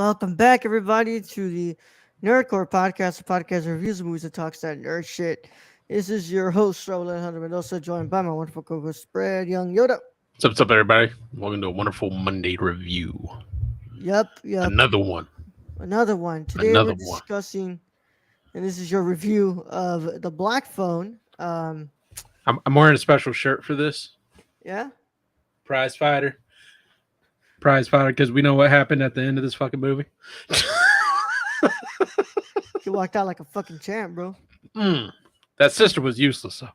Welcome back, everybody, to the Nerdcore podcast, a podcast that reviews movies and talks that nerd shit. This is your host, Roland Hunter Mendoza, joined by my wonderful co-host, Spread Young Yoda. What's up, everybody? Welcome to a wonderful Monday review. Yep. Another one. Another one. Today we're discussing, and this is your review of The Black Phone. I'm wearing a special shirt for this. Yeah? Prize fighter, because we know what happened at the end of this fucking movie. You walked out like a fucking champ, bro. That sister was useless, though.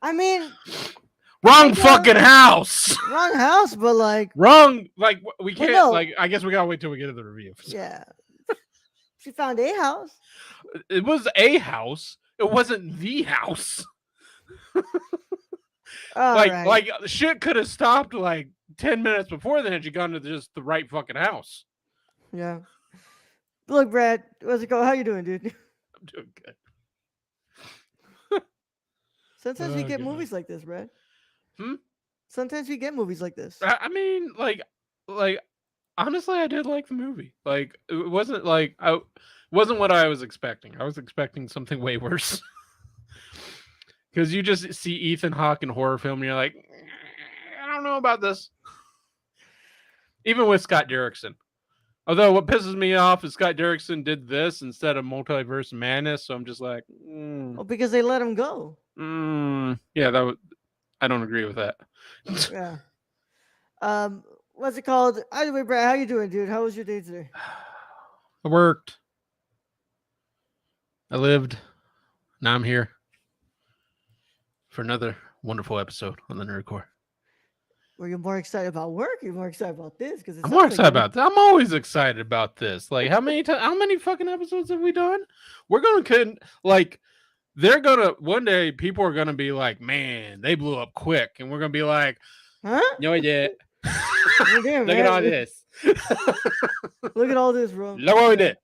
I mean... Wrong fucking house. Wrong house, but like... Wrong, like, we can't, I guess we gotta wait till we get to the review. Yeah. She found a house. It was a house. It wasn't the house. Like shit could have stopped like 10 minutes before then had you gone to just the right fucking house. Yeah. Look, Brad, what's it called? How you doing, dude? I'm doing good. Sometimes we get movies like this, Brad. Sometimes we get movies like this. I mean, like honestly, I did like the movie. Like it wasn't what I was expecting. I was expecting something way worse. Because you just see Ethan Hawke in a horror film and you're like, I don't know about this. Even with Scott Derrickson. Although what pisses me off is Scott Derrickson did this instead of Multiverse Madness, so I'm just like, Well, because they let him go. Yeah, I don't agree with that. Yeah. What's it called? Anyway, Brad, how you doing, dude? How was your day today? I worked. I lived. Now I'm here for another wonderful episode on the Nerdcore. Were you more excited about work? Or you more excited about this? Because I'm more excited about that. I'm always excited about this. Like, how many fucking episodes have we done? We're gonna they're gonna one day. People are gonna be like, man, they blew up quick, and we're gonna be like, huh? No, I did. Look at all this. Look at all this, bro. Look what we did.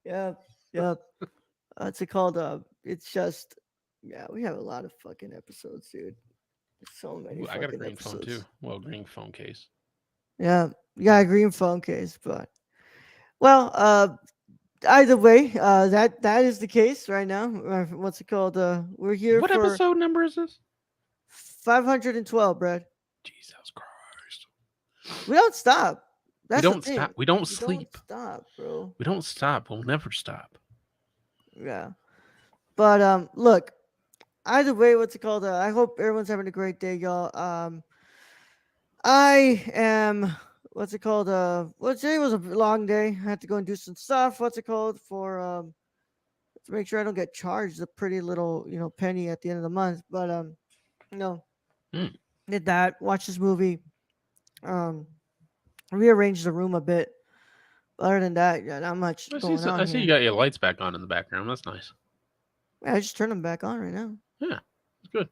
Yep. What's it called? It's just. Yeah, we have a lot of fucking episodes, dude. So many. I got a green episodes. phone too. Well, green phone case. Yeah, you got a green phone case, but either way, that is the case right now. What's it called? We're here. What episode number is this? 512, Brad. Jesus Christ. We don't stop. We don't stop. We don't sleep. Don't stop, bro. We don't stop. We'll never stop. Yeah, but look. Either way, what's it called? I hope everyone's having a great day, y'all. I am. What's it called? Well, today was a long day. I had to go and do some stuff. What's it called? For to make sure I don't get charged a pretty little, penny at the end of the month. But did that. Watch this movie. Rearranged the room a bit. Other than that, yeah, not much going on. I see you got your lights back on in the background. That's nice. Yeah, I just turned them back on right now. Yeah, it's good.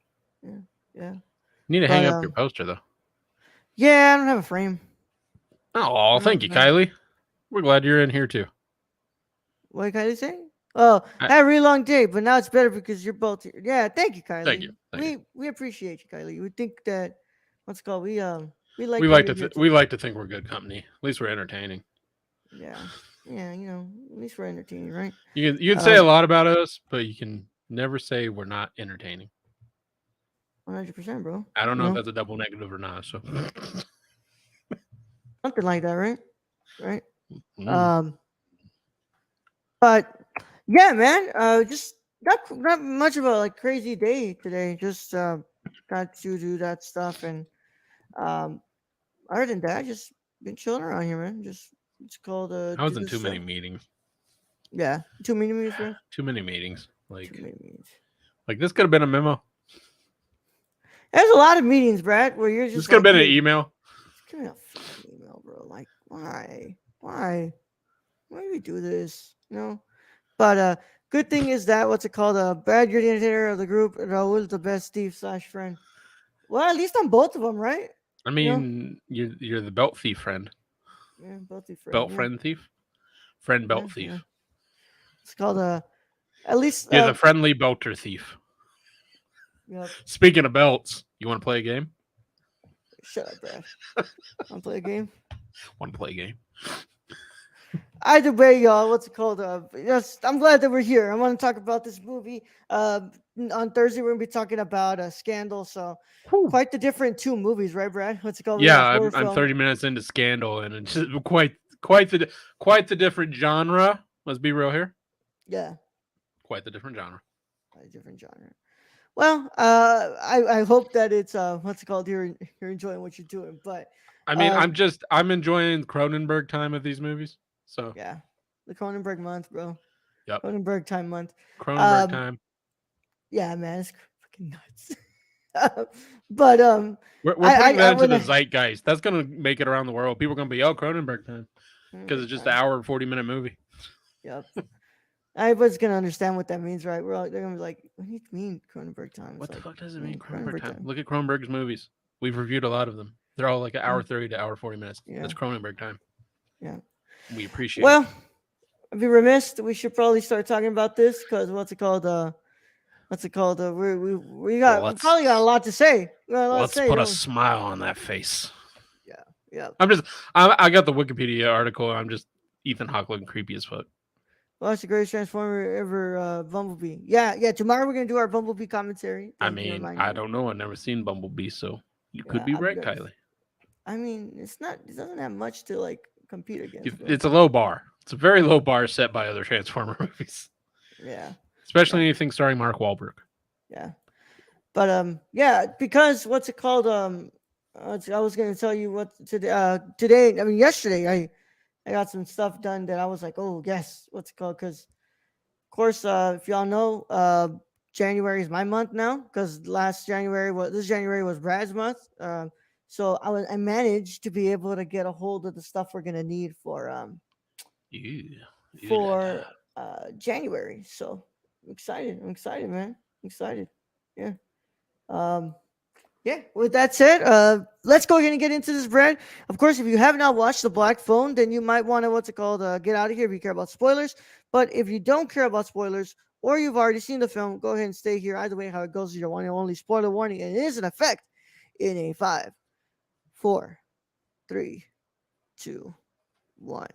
Yeah. You need to hang up your poster though. Yeah, I don't have a frame. Oh, thank you, Kylie. We're glad you're in here too. What did Kylie say? Oh, I had a really long day, but now it's better because you're both here. Yeah, thank you, Kylie. Thank you. We appreciate you, Kylie. We think that what's it called? We like to think we're good company. At least we're entertaining. Yeah, at least we're entertaining, right? You can say a lot about us, but you can never say we're not entertaining. 100%, bro. I don't know if that's a double negative or not. So something like that, right? Right. But yeah, man. Just not much of a crazy day today. Just got to do that stuff, and other than that, just been chilling around here, man. Just it's called. I was in too many meetings. Yeah, too many meetings, bro. Too many meetings. Too many meetings. Like this could have been a memo. There's a lot of meetings, Brad, where you're just. This could have been an email. It's gonna be a fucking email, bro. Like, why? Why do we do this? But good thing is that what's it called? Brad, you're the entertainer of the group, and Raul's the best thief / friend. Well, at least on both of them, right? I mean, you're the belt thief friend. Yeah, belt thief friend. Belt friend thief. Friend belt thief. Yeah. It's called at least you're the friendly belter thief. Yep. Speaking of belts, you want to play a game? Shut up, Brad. Want to play a game? Want to play a game? Either way, y'all, what's it called? Yes, I'm glad that we're here. I want to talk about this movie. On Thursday, we're gonna be talking about Scandal. So, Whew. quite the different two movies, right, Brad? What's it called? We got Yeah, a horror I'm film. 30 minutes into Scandal, and it's just quite the different genre. Let's be real here. Yeah, Quite the different genre. a different genre. Well, I hope that it's what's it called? You're enjoying what you're doing, but I mean, uh, I'm enjoying Cronenberg time of these movies. So, yeah, the Cronenberg month, bro. yep, Cronenberg time month. Cronenberg Um, time. yeah, man, it's fucking nuts. But We're putting I that into when the I zeitgeist. That's gonna make it around the world. People are gonna be, oh, Cronenberg time, because Cronenberg it's just an time. hour and 40-minute movie. Yep. I was gonna understand what that means, right? They're gonna be like, "What do you mean Cronenberg time?" It's What the like, fuck does it mean, Cronenberg Cronenberg time? time. Look at Cronenberg's movies. We've reviewed a lot of them. They're all like an hour Mm, 30 to hour 40 minutes. yeah, That's Cronenberg time. yeah. We appreciate it. Well, I'd be remiss. We should probably start talking about this because what's it called? What's it called? We probably got a Let's lot to say. We got a lot to let's say, put a don't smile on that face. we? Yeah, yeah. I'm just I got the Wikipedia article. I'm just Ethan Hawke looking creepy as fuck. Well, that's the greatest transformer ever, Bumblebee. Yeah, yeah. Tomorrow we're gonna do our Bumblebee commentary. I Thank you for mean, reminding I me. don't know. I've never seen Bumblebee, so you could Yeah, be I'm right, good. Kylie. I mean, it's not. It doesn't have much to like compete against, bro. It's a low bar. It's a very low bar set by other Transformer movies, Yeah, especially yeah, anything starring Mark Wahlberg. yeah. But yeah, because what's it called? I was gonna tell you what today. Today, I mean, yesterday, I got some stuff done that I was like, oh yes, what's it called? Because of course, if y'all know, January is my month now. Because last January was this January was Brad's month. So I managed to be able to get a hold of the stuff we're gonna need Ew, ew la la. for January. So I'm excited. I'm excited, man. I'm excited. Yeah. Um, yeah, with that said, let's go ahead and get into this, Brad. Of course, if you have not watched The Black Phone, then you might want to, what's it called, get out of here if you care about spoilers. But if you don't care about spoilers or you've already seen the film, go ahead and stay here. Either way, how it goes is your one and only spoiler warning, and it is in effect in a 5, 4, 3, 2, 1.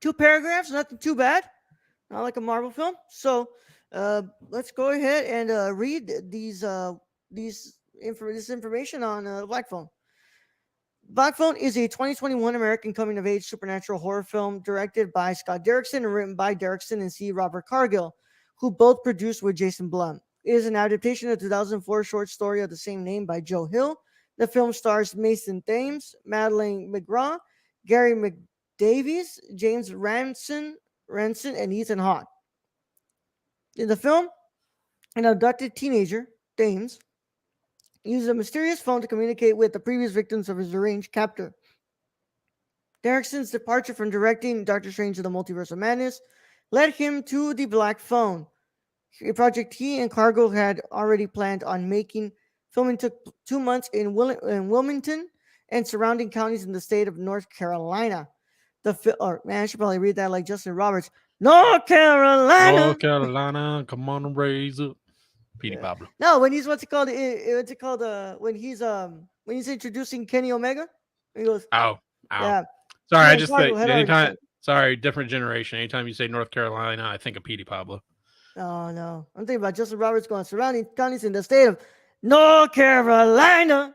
Two paragraphs, nothing too bad. Not like a Marvel film. So let's go ahead and read this information on Black Phone. Black Phone is a 2021 American coming-of-age supernatural horror film directed by Scott Derrickson and written by Derrickson and C. Robert Cargill, who both produced with Jason Blum. It is an adaptation of the 2004 short story of the same name by Joe Hill. The film stars Mason Thames, Madeleine McGraw, Gary McDavies, James Ranson, and Ethan Hawke. In the film, an abducted teenager, Thames, uses a mysterious phone to communicate with the previous victims of his deranged captor. Derrickson's departure from directing Doctor Strange in the Multiverse of Madness led him to the Black Phone, a project he and Cargill had already planned on making. Filming took 2 months in Wilmington and surrounding counties in the state of North Carolina. Man, I should probably read that like Justin Roberts. North Carolina. North Carolina, come on and raise up. Petey Yeah. Pablo. No, when he's what's it called? What's it called? When he's introducing Kenny Omega, he goes, Ow, ow. "Yeah, Sorry, me I and just Cargill think had already anytime. planned." Sorry, different generation. Anytime you say North Carolina, I think of Petey Pablo. Oh no, I'm thinking about Justin Roberts going surrounding counties in the state of North Carolina.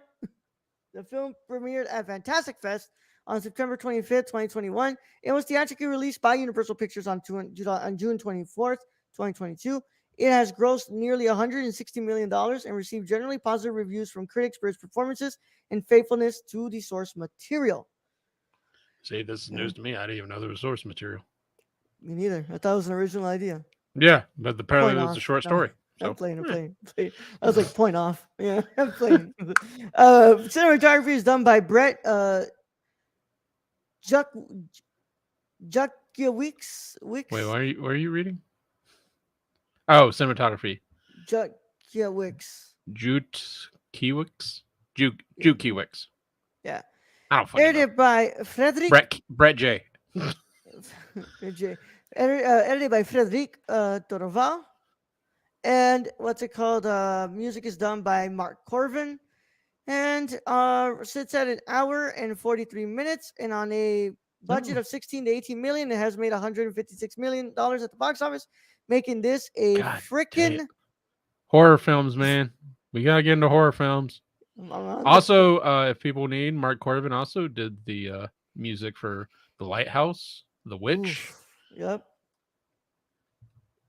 The film premiered at Fantastic Fest on September 25th, 2021. It was theatrically released by Universal Pictures on June 24th, 2022. It has grossed nearly $160 million and received generally positive reviews from critics for its performances and faithfulness to the source material. See, this is Yeah, news to me. I didn't even know there was source material. me neither. I thought it was an original idea. Yeah, but apparently Point it was a off. short No, story. I'm So, playing. I'm eh. playing. I was like, point off. Yeah, I'm playing. Cinematography is done by Brett Juck Juckiewicz. Wait, why are you reading? Oh, cinematography. Juckiewicz. Jute Kiewicz? Yeah, Juke Kiewicz. yeah. I don't fucking know. Edited by Frederick. Brett J. Edited by Frederick Torval. And what's it called? Music is done by Mark Corvin, and sits at an hour and 43 minutes. And on a budget Oh, of 16 to 18 million, it has made 156 million dollars at the box office, making this a God damn. freaking. Horror films, man. We gotta get into horror films. This. Also, if people need, Mark Corbin also did the music for The Lighthouse, The Witch. Oof. Yep.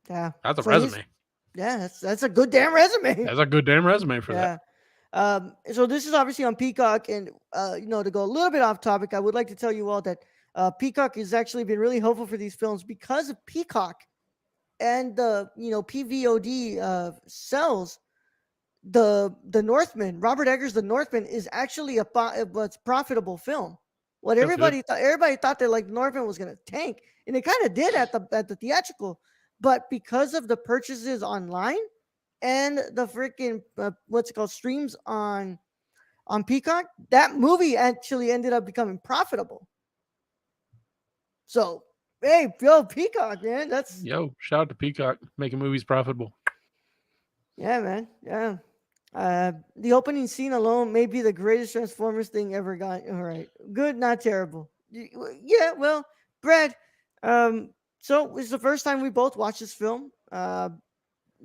Yeah. That's a So he's. resume. Yeah, that's a good damn resume. That's a good damn resume for that. Yeah. So this is obviously on Peacock, and to go a little bit off topic, I would like to tell you all that Peacock has actually been really helpful for these films because of Peacock and the PVOD sells the Northman. Robert Eggers' The Northman is actually what's profitable film. What That's good. everybody thought that like Northman was gonna tank, and it kind of did at the theatrical, but because of the purchases online and the freaking what's it called streams on Peacock, that movie actually ended up becoming profitable. So hey, yo, Peacock, man, that's Yo, shout out to Peacock making movies profitable. yeah, man, yeah. The opening scene alone may be the greatest Transformers thing ever got. All right, good, not terrible. Yeah, well, Brad. So it's the first time we both watched this film.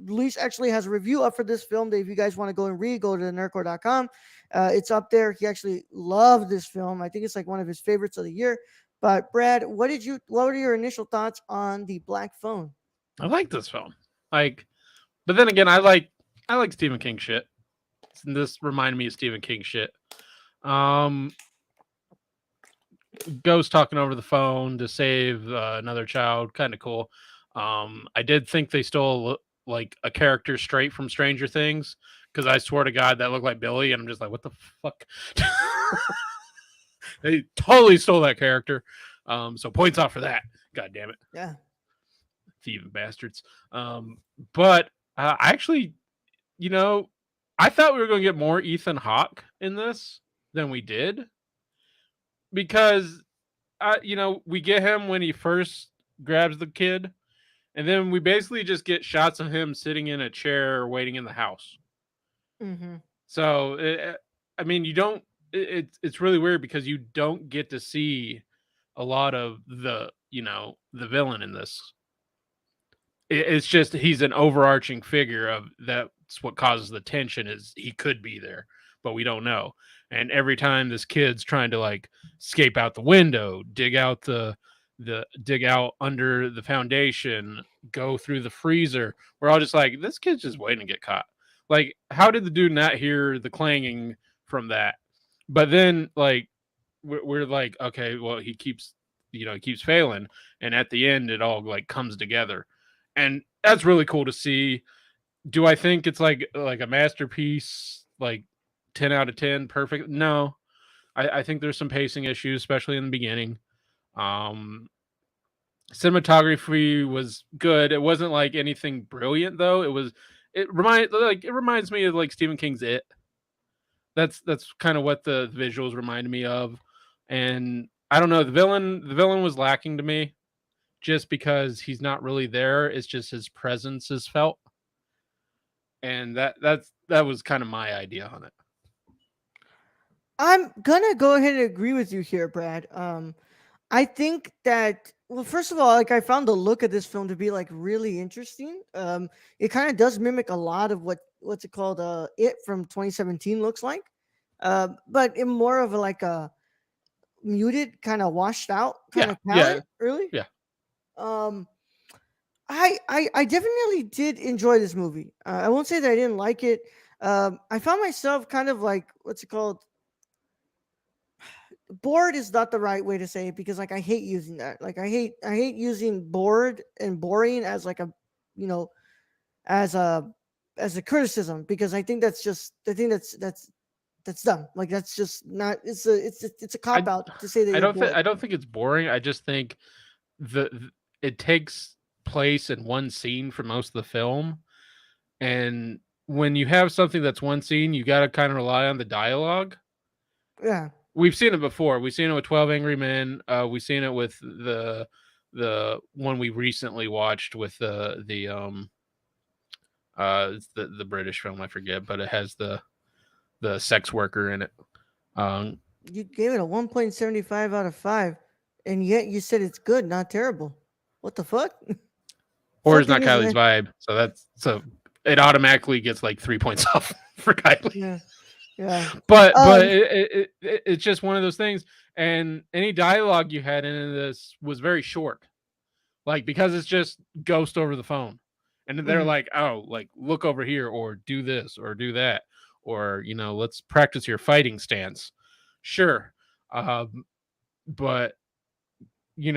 Luis actually has a review up for this film that if you guys want to go and read, go to nerdcore.com. It's up there. He actually loved this film. I think it's like one of his favorites of the year. But Brad, what were your initial thoughts on the Black Phone? I like this film. Like, but then again, I like Stephen King shit. This reminded me of Stephen King shit. Um, Ghost talking over the phone to save another child, kind of cool. I did think they stole like a character straight from Stranger Things because I swear to God that looked like Billy, and I'm just like, what the fuck? They totally stole that character. So points off for that. God damn it, Yeah. thieving bastards. But I actually, you know, I thought we were going to get more Ethan Hawke in this than we did because we get him when he first grabs the kid, and then we basically just get shots of him sitting in a chair waiting in the house. Mm-hmm. So, I mean, you don't. It's really weird because you don't get to see a lot of the villain in this. It's just he's an overarching figure of that's what causes the tension is he could be there, but we don't know. And every time this kid's trying to like escape out the window, dig out under the foundation, go through the freezer, we're all just like, this kid's just waiting to get caught. Like, how did the dude not hear the clanging from that? But then like we're like, okay, well he keeps failing, and at the end it all like comes together, and that's really cool to see. Do I think it's like a masterpiece, like 10 out of 10, perfect? No, I think there's some pacing issues, especially in the beginning. Um, Cinematography was good. It wasn't like anything brilliant though. It reminds me of like Stephen King's It. That's kind of what the visuals reminded me of, and I don't know. The villain was lacking to me just because he's not really there. It's just his presence is felt, and that was kind of my idea on it. I'm gonna go ahead and agree with you here, Brad. I think that well, first of all, like I found the look of this film to be like really interesting. It kind of does mimic a lot of what's it called, It from 2017 looks like, but in more of a like a muted, kind of washed out kind Yeah, of yeah, palette. Really, yeah. um, I definitely did enjoy this movie. I won't say that I didn't like it. I found myself kind of like what's it called, bored is not the right way to say it because like I hate using that. Like I hate using bored and boring as like a you know as a criticism because I think that's just I think that's dumb. Like that's just not it's a I cop out to say that I you're don't think bored. I don't think it's boring. I just think it takes place in one scene for most of the film, and when you have something that's one scene, you got to kind of rely on the dialogue. Yeah. We've seen it before. We've seen it with 12 Angry Men. We've seen it with the one we recently watched with the It's the British film, I forget, but it has the sex worker in it. Um, You gave it a 1.75 out of 5, and yet you said it's good, not terrible. What the fuck? or is Something not is Kylie's vibe, so it automatically gets like 3 points off for Kylie. yeah, yeah. But Um, it's just one of those things. And any dialogue you had in this was very short, like because it's just ghost over the phone, and then they're mhm, like, oh, like look over here or do this or do that, or let's practice your fighting stance. Sure, but you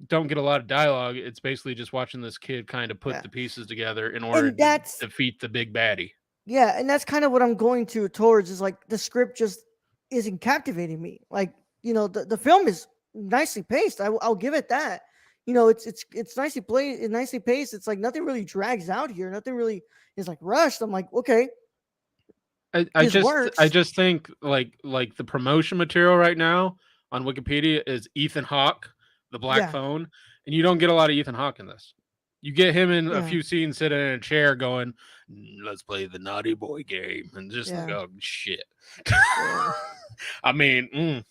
don't get a lot of dialogue. It's basically just watching this kid kind of put yeah, the pieces together in order and to that's defeat the big baddie. yeah, and that's kind of what I'm going to towards is like the script just isn't captivating me. Like the film is nicely paced. I'll give it that. It's nicely played, nicely paced. It's like nothing really drags out here. Nothing really is like rushed. I'm like, okay, this I works. just think like the promotion material right now on Wikipedia is Ethan Hawke, the black Yeah, phone, and you don't get a lot of Ethan Hawke in this. You get him in a yeah, few scenes sitting in a chair going, "Let's play the naughty boy game," and just like, yeah, oh shit. yeah. I mean,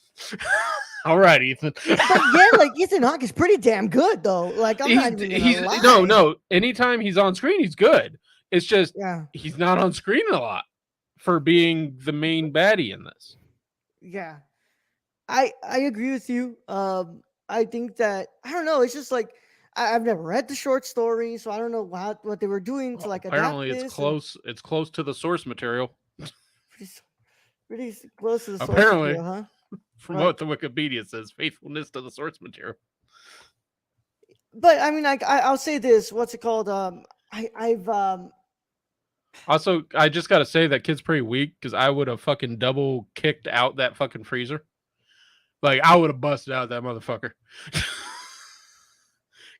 all right, Ethan. But yet, like Ethan Hawke is pretty damn good though. Like I'm not even gonna He's no lie. no. Anytime he's on screen, he's good. It's just Yeah, he's not on screen a lot for being the main baddie in this. yeah. I agree with you. I think that I don't know. It's just like I've never read the short story, so I don't know what they were doing to Well, like adapt apparently, it's this, and close. It's close to the source material. pretty pretty close to the source Apparently, material, huh? from Huh? what the Wikipedia says, faithfulness to the source material. But I mean, like I'll say this. What's it called? I've Also, I just got to say that kid's pretty weak because I would have fucking double kicked out that fucking freezer. Like I would have busted out that motherfucker.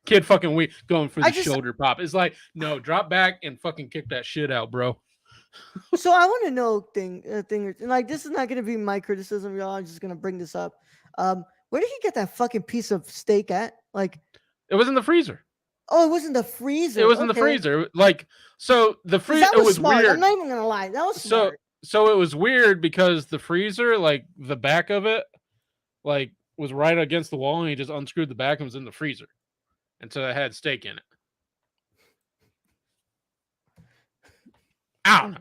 Kid fucking weak going for I the just shoulder pop. It's like no, drop back and fucking kick that shit out, bro. so I want to know and like this is not gonna be my criticism, y'all. I'm just gonna bring this up. Where did he get that fucking piece of steak at? Like, It was in the freezer. oh, it was in the It freezer. was in the Okay, freezer. Like so, because that it was was smart. I'm weird. not even gonna lie, that was So smart. so it was weird because the freezer, like the back of it, like was right against the wall, and he just unscrewed the back and was in the freezer, and so it had steak in it. I don't know.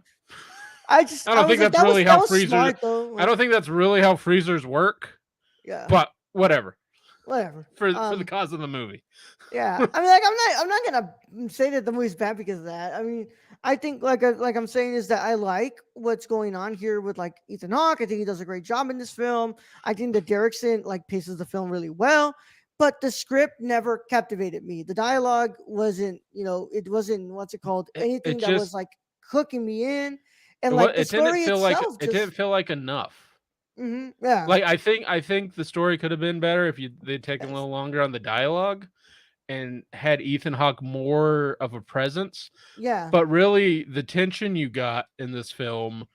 I I don't was think like, that's really that how was freezers. smart though. I Like, don't think that's really how freezers work. yeah, But whatever whatever. for the cause of the movie. Yeah. I mean, like, I'm not gonna say that the movie's bad because of that. I mean, I think like I'm saying is that I like what's going on here with like Ethan Hawke. I think he does a great job in this film. I think that Derrickson like paces the film really well. But the script never captivated me. The dialogue wasn't, it wasn't what's it called? It Anything that was just like hooking me in. And like the story itself it didn't just feel like enough. yeah. Like I think the story could have been better if they'd taken a Yes. little longer on the dialogue and had Ethan Hawke more of a presence. Yeah. But really, the tension you got in this film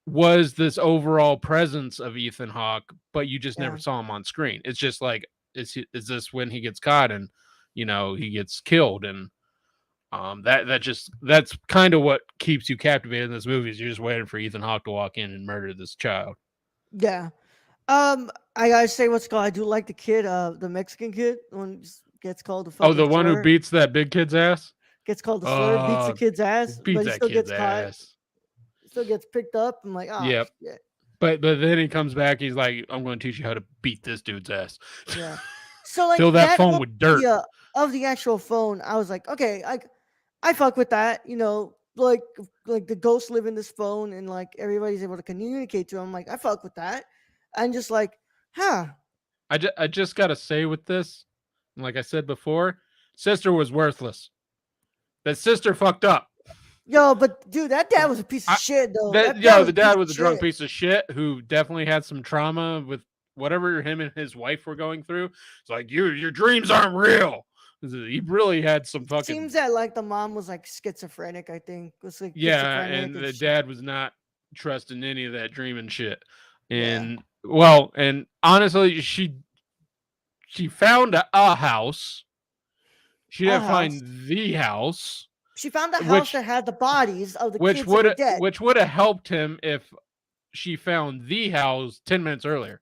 was this overall presence of Ethan Hawke, but you just never Yeah. saw him on screen. It's just like, is this when he gets caught and he gets killed, and that's kind of what keeps you captivated in this movie. Is you're just waiting for Ethan Hawke to walk in and murder this child. Yeah. I gotta say what's called. I do like the kid, the Mexican kid, when gets called the Oh, fucking the one who slur, beats that big kid's ass. gets called the slur, beats the Uh, kid's ass, beats but he that still kid's gets caught, ass. still gets picked up. I'm like, oh Yep. shit, But then he comes back. He's like, "I'm going to teach you how to beat this dude's ass. yeah. So like Fill that that phone whole with dirt." idea of the actual phone, I was like, okay, I fuck with that. Like the ghosts live in this phone, and like everybody's able to communicate to him. Like I fuck with that, and just like, huh. I just gotta say with this, like I said before, sister was worthless. That sister fucked up. Yo, but dude, that dad was a piece of I, shit though. that That dad was the a piece dad of was a drunk shit. piece of shit who definitely had some trauma with whatever him and his wife were going through. It's like your dreams aren't real. He really had some fucking Seems that like the mom was like schizophrenic. I think was like yeah, schizophrenic and and the shit. dad was not trusting any of that dreaming shit. Yeah, And well, and honestly, she found a house. She a didn't house. find the house. She found the house which that had the bodies of the kids that were dead. which would have helped him if she found the house 10 minutes earlier.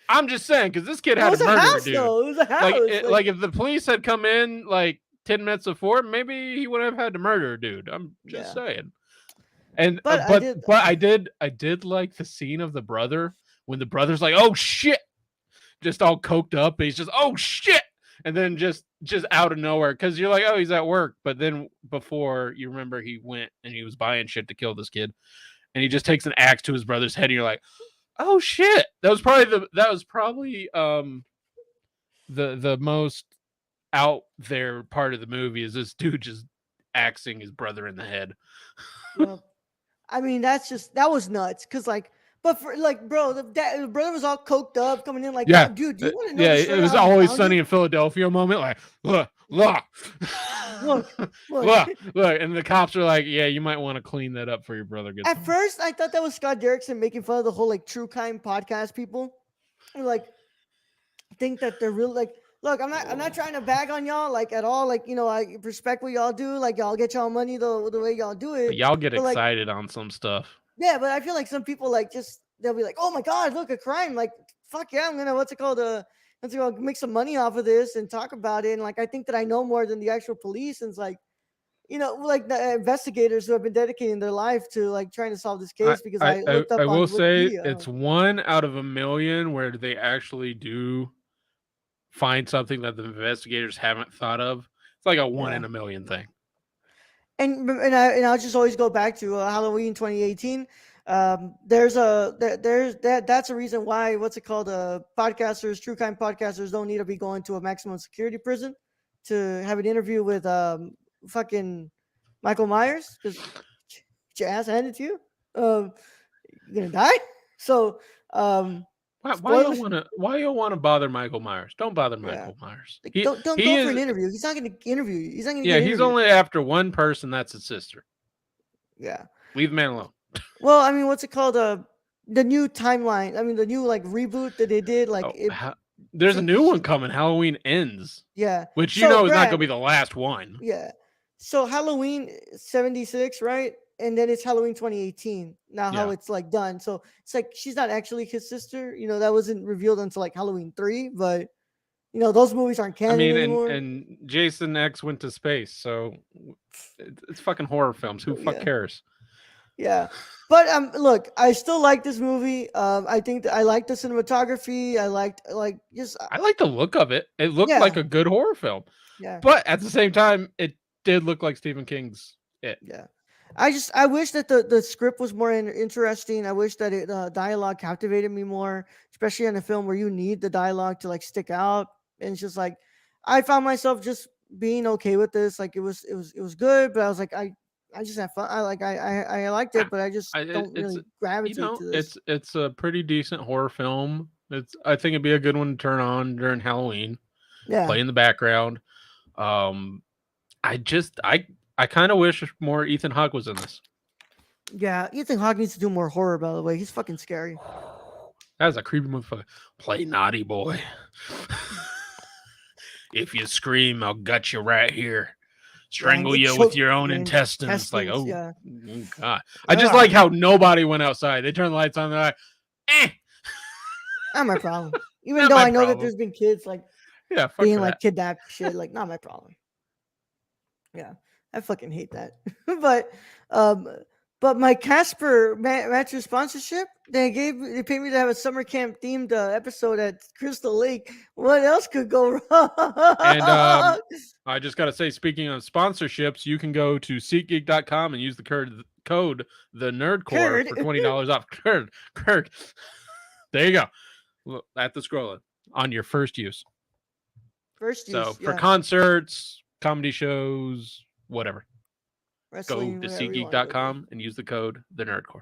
I'm just saying, because this kid It had to was a murder a house, dude. though. It was a house. Like if the police had come in like 10 minutes before, maybe he wouldn't have had to murder a dude. I'm just Yeah. saying. And But I did. I did like the scene of the brother when the brother's like, "Oh shit," just all coked up. And he's just, "Oh shit," and then just out of nowhere, because you're like, "Oh, he's at work," but then before you remember, he went and he was buying shit to kill this kid, and he just takes an axe to his brother's head, and you're like, "Oh shit!" That was probably the most out there part of the movie is this dude just axing his brother in the head. Well, I mean, that was nuts. Cause like, but for like, bro, the brother was all coked up coming in like, Yeah, dude, do you want to know yeah. the It story was how we always found sunny you? in Philadelphia moment. Like, look, look, Look, look. look, and the cops are like, "Yeah, you might want to clean that up for your brother gets At home." first, I thought that was Scott Derrickson making fun of the whole like true crime podcast people. And, like, think that they're real. Like, look, I'm not trying to bag on y'all like at all. Like, I respect what y'all do. Like, y'all get y'all money the way y'all do But it. y'all get But like, excited on some stuff. yeah, but I feel like some people like just they'll be like, oh my god, look, a crime. Like, fuck yeah, I'm gonna what's it called, make some money off of this and talk about it. And like, I think that I know more than the actual police. And it's like, like the investigators who have been dedicating their life to like trying to solve this case because I looked I up will on say Wikipedia. it's 1 out of 1 million where they actually do find something that the investigators haven't thought of. It's like a one Yeah. in a million thing. And I'll just always go back to Halloween 2018. That's a reason why what's it called? Podcasters, true crime podcasters don't need to be going to a maximum security prison to have an interview with fucking Michael Myers because your ass handed to you. You're gonna die. So spoilers. Why y'all wanna bother Michael Myers? Don't bother Yeah, Michael Myers. like, He don't he go for an is interview. He's not gonna interview you. He's not gonna yeah, get he's interviewed. only after one person, that's his sister. Yeah. Leave the man alone. Well, I mean, what's it called? The new timeline. I mean, the new like reboot that they did. Like Oh, it. there's a She, new one she, coming. Halloween Ends, yeah. which So is not gonna Brad. be the last one. Yeah. So Halloween 76, right? And then it's Halloween 2018. Now how Yeah. it's like done. So it's like she's not actually his sister. That wasn't revealed until like Halloween 3. But those movies aren't I canon mean, anymore. and Jason X went to space, so it's fucking horror films. Who So fuck yeah. cares? Yeah. But look, I still like this movie. I think that I like the cinematography. I liked like just I like the look of it. It looked like yeah, a good horror film, yeah, but at the same time, it did look like Stephen King's It. yeah. I wish that the script was more interesting. I wish that dialogue captivated me more, especially in a film where you need the dialogue to like stick out. And it's just like I found myself just being okay with this. Like it was good, but I was like I just have fun. I liked Yeah, it, but I just don't it's really gravitate to this. it's a pretty decent horror film. I think it'd be a good one to turn on during Halloween, Yeah, play in the background. Um, I just I kind of wish more Ethan Hawke was in this. yeah. Ethan Hawke needs to do more horror. By the way, he's fucking scary. That was a creepy motherfucker. Play naughty boy. If you scream, I'll gut you right here. Yeah, and Strangle it you with choked your own your intestines. Like, intestines. Yeah. God. I just Ugh, like how nobody went outside. They turned the lights on. They're like, eh, not my problem. Even not though my I know that problem. there's been kids like Yeah, fuck being that. like kidnapped, shit. Like, not my problem. Yeah, I fucking hate that. but um, but my Casper mattress sponsorship, they paid me to have a summer camp themed episode at Crystal Lake. What else could go And wrong? I just got to say, speaking of sponsorships, you can go to SeatGeek.com and use the code the Nerdcore Curd. for $20 off. Curd. There you go. Look, at the scrolling on your first use. First So use, for yeah, concerts, comedy shows, whatever, go wrestling, to whatever you want to go do. SeatGeek.com and use the code the Nerdcore.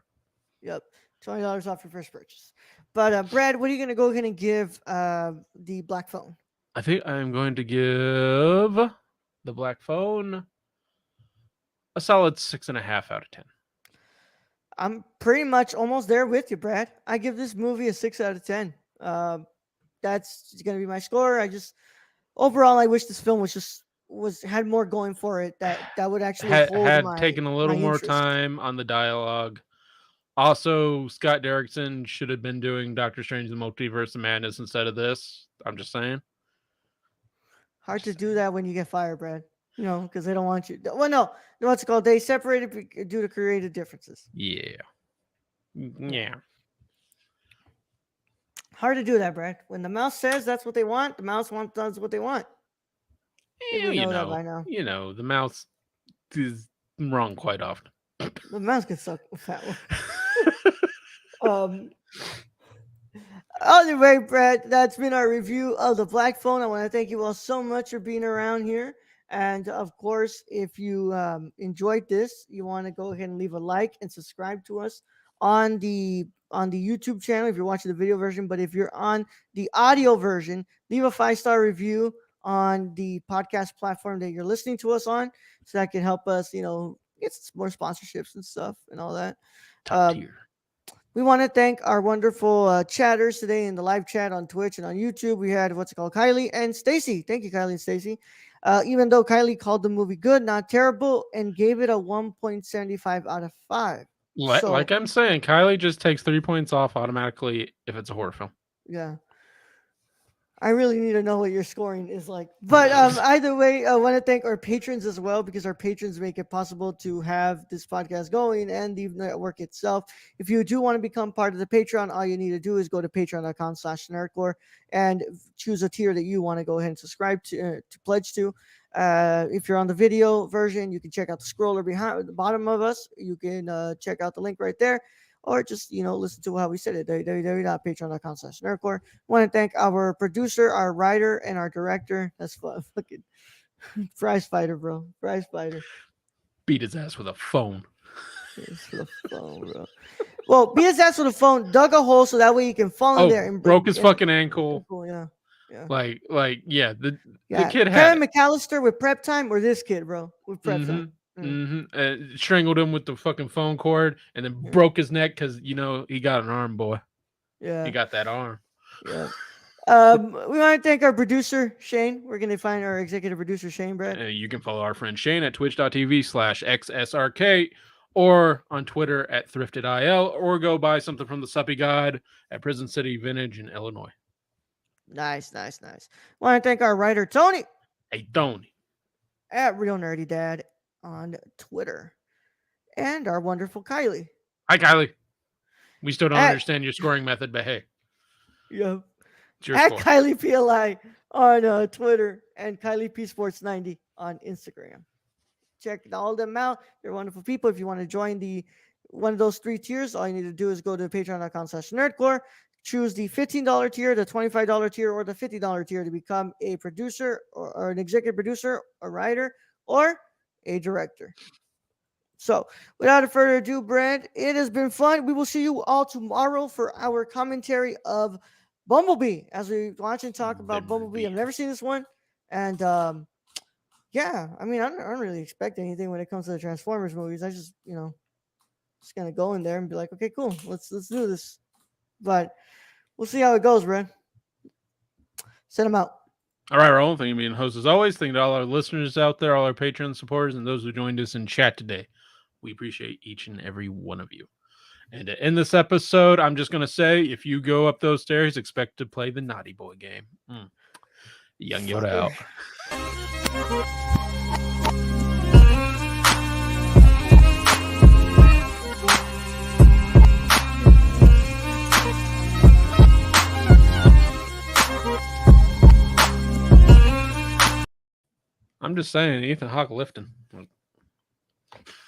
Yep, $20 off your first purchase. But Brad, what are you gonna go ahead and give the black phone? I think I'm going to give the Black Phone a solid 6.5 out of 10. I'm pretty much almost there with you, Brad. I give this movie a 6 out of 10. That's gonna be my score. I just overall, I wish this film was just was had more going for it that would actually hold Had my taken a little more interest. time on the dialogue. Also, Scott Derrickson should have been doing Doctor Strange: The Multiverse of Madness instead of this. I'm just saying. Hard to Just do saying. that when you get fired, Brad. Because they don't want you. Well, no, what's it called? They separated due to creative differences. Yeah. Yeah, Yeah. hard to do that, Brad. When the mouse says that's what they want, the mouse does what they want. I think we You know that know, by now. the mouse is wrong quite often. The mouse can suck a fat one. Um, Anyway, Brad, that's been our review of the Black Phone. I want to thank you all so much for being around here. And of course, if you enjoyed this, you want to go ahead and leave a like and subscribe to us on the YouTube channel if you're watching the video version. But if you're on the audio version, leave a 5-star review on the podcast platform that you're listening to us on, so that can help us, get more sponsorships and stuff and all that. Top Um, tier. we want to thank our wonderful chatters today in the live chat on Twitch and on YouTube. We had what's it called, Kylie and Stacy. Thank you, Kylie and Stacy. Even though Kylie called the movie good, not terrible, and gave it a 1.75 out of 5. So Like I'm saying, Kylie just takes 3 points off automatically if it's a horror film. yeah, I really need to know what your scoring is like. But either way, I want to thank our patrons as well, because our patrons make it possible to have this podcast going and the network itself. If you do want to become part of the Patreon, all you need to do is go to patreon.com/nerdcore and choose a tier that you want to go ahead and subscribe to pledge to. If you're on the video version, you can check out the scroller behind the bottom of us. You can check out the link right there. Or just, listen to how we said it, www.patreon.com/nerdcore. Want to thank our producer, our writer, and our director. That's fucking prize fighter, bro. Prize fighter. Beat his ass with a phone. It's for the phone, bro. Well, beat his ass with a phone, dug a hole so that way he can fall in there and broke his fucking ankle. Yeah. Yeah. Yeah, the Yeah. kid had Kevin McAllister with prep time, or this kid, bro, with prep time. Strangled him with the fucking phone cord and then broke his neck because he got an arm, boy. Yeah. He got that arm. Yeah. We want to thank our producer, Shane. We're going to find our executive producer, Shane, Brett. You can follow our friend Shane at twitch.tv/xsrk or on Twitter at thriftedil, or go buy something from the Suppy God at Prison City Vintage in Illinois. Nice. Want to thank our writer, Tony. Hey, Tony. At Real Nerdy Dad on Twitter. And our wonderful Kylie. Hi, Kylie. We still don't understand your scoring method, but hey. Yep. It's your at score. Kylie PLI on Twitter and Kylie P Sports 90 on Instagram. Check all them out. They're wonderful people. If you want to join one of those 3 tiers, all you need to do is go to patreon.com/nerdcore. Choose the $15 tier, the $25 tier, or the $50 tier to become a producer or an executive producer, a writer, or a director. So, without further ado, Brad, it has been fun. We will see you all tomorrow for our commentary of Bumblebee as we watch and talk about Bumblebee. I've never seen this one. And, yeah, I mean, I don't really expect anything when it comes to the Transformers movies. I just, just going to go in there and be like, okay, cool. Let's do this. But we'll see how it goes, Brad. Send them out. All right, Raul. Thank you for being host as always. Thank you to all our listeners out there, all our Patreon supporters, and those who joined us in chat today. We appreciate each and every one of you. And to end this episode, I'm just going to say, if you go up those stairs, expect to play the Naughty Boy game. Young Yoda out. I'm just saying, Ethan Hawke lifting.